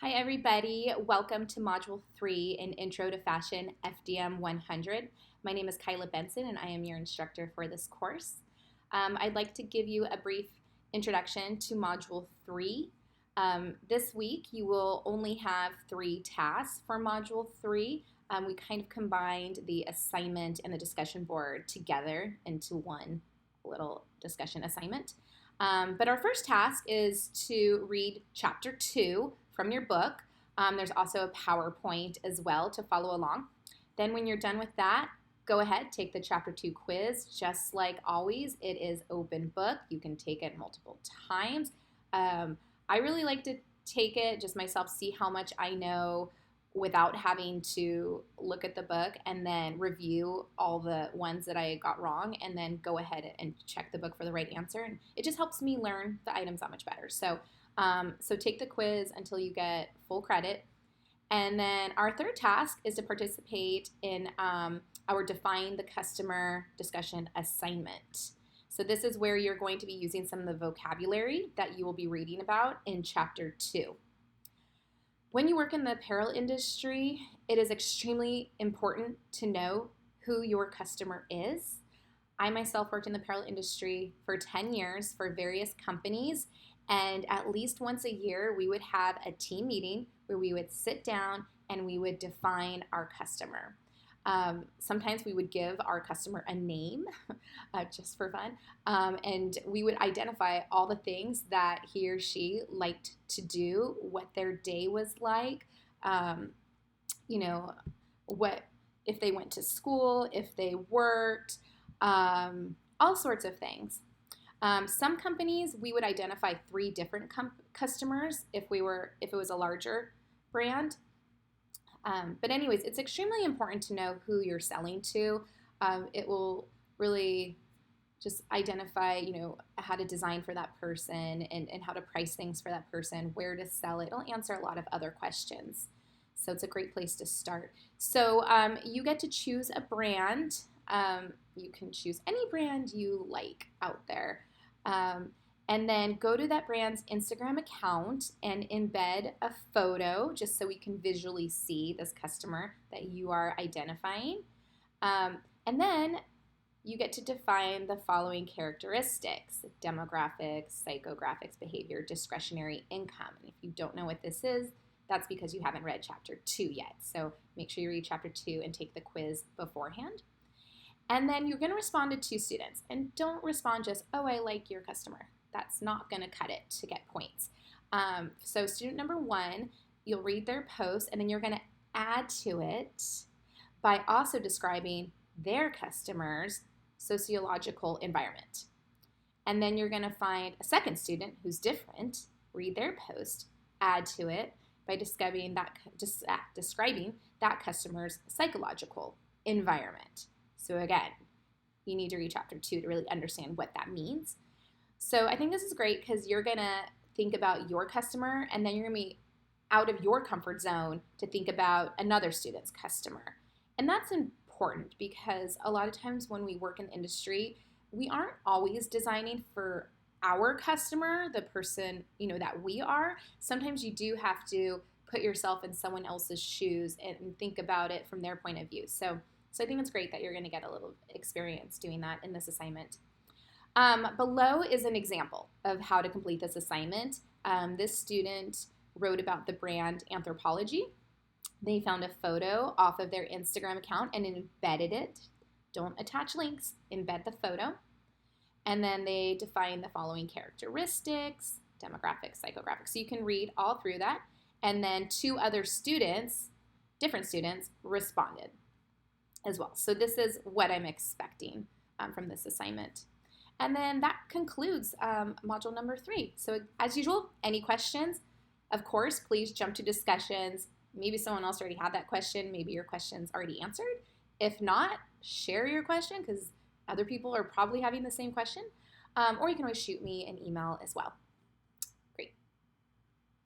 Hi everybody, welcome to Module 3 in Intro to Fashion FDM100. My name is Kyla Benson and I am your instructor for this course. I'd like to give you a brief introduction to Module 3. This week you will only have 3 tasks for Module 3. We kind of combined the assignment and the discussion board together into one little discussion assignment. But our first task is to read Chapter 2 from your book. There's also a PowerPoint as well to follow along. Then when you're done with that, go ahead, take the Chapter 2 quiz. Just like always, it is open book. You can take it multiple times. I really like to take it just myself, see how much I know without having to look at the book and then review all the ones that I got wrong and then go ahead and check the book for the right answer. And it just helps me learn the items that much better. So take the quiz until you get full credit. And then our third task is to participate in our Define the Customer discussion assignment. So this is where you're going to be using some of the vocabulary that you will be reading about in Chapter 2. When you work in the apparel industry, it is extremely important to know who your customer is. I myself worked in the apparel industry for 10 years for various companies, and at least once a year we would have a team meeting where we would sit down and we would define our customer. Sometimes we would give our customer a name just for fun, and we would identify all the things that he or she liked to do, what their day was like, what if they went to school, if they worked, all sorts of things. Some companies we would identify 3 different customers if it was a larger brand. But anyways, it's extremely important to know who you're selling to. It will really just identify, how to design for that person and how to price things for that person, where to sell it. It'll answer a lot of other questions. So it's a great place to start. So you get to choose a brand. You can choose any brand you like out there. And then go to that brand's Instagram account and embed a photo just so we can visually see this customer that you are identifying. And then you get to define the following characteristics: demographics, psychographics, behavior, discretionary income. And if you don't know what this is, that's because you haven't read Chapter 2 yet. So make sure you read Chapter 2 and take the quiz beforehand. And then you're going to respond to 2 students. And don't respond just, oh, I like your customer. That's not going to cut it to get points. So student number 1, you'll read their post, and then you're going to add to it by also describing their customer's sociological environment. And then you're going to find a second student who's different, read their post, add to it by describing that customer's psychological environment. So again, you need to read Chapter 2 to really understand what that means. So I think this is great because you're going to think about your customer, and then you're going to be out of your comfort zone to think about another student's customer. And that's important because a lot of times when we work in the industry, we aren't always designing for our customer, the person, that we are. Sometimes you do have to put yourself in someone else's shoes and think about it from their point of view. So I think it's great that you're going to get a little experience doing that in this assignment. Below is an example of how to complete this assignment. This student wrote about the brand Anthropology. They found a photo off of their Instagram account and embedded it. Don't attach links, embed the photo. And then they define the following characteristics: demographics, psychographics. So you can read all through that. And then 2 other students, different students, responded as well. So this is what I'm expecting from this assignment. And then that concludes module number 3. So as usual, any questions? Of course, please jump to discussions. Maybe someone else already had that question. Maybe your question's already answered. If not, share your question because other people are probably having the same question. Or you can always shoot me an email as well.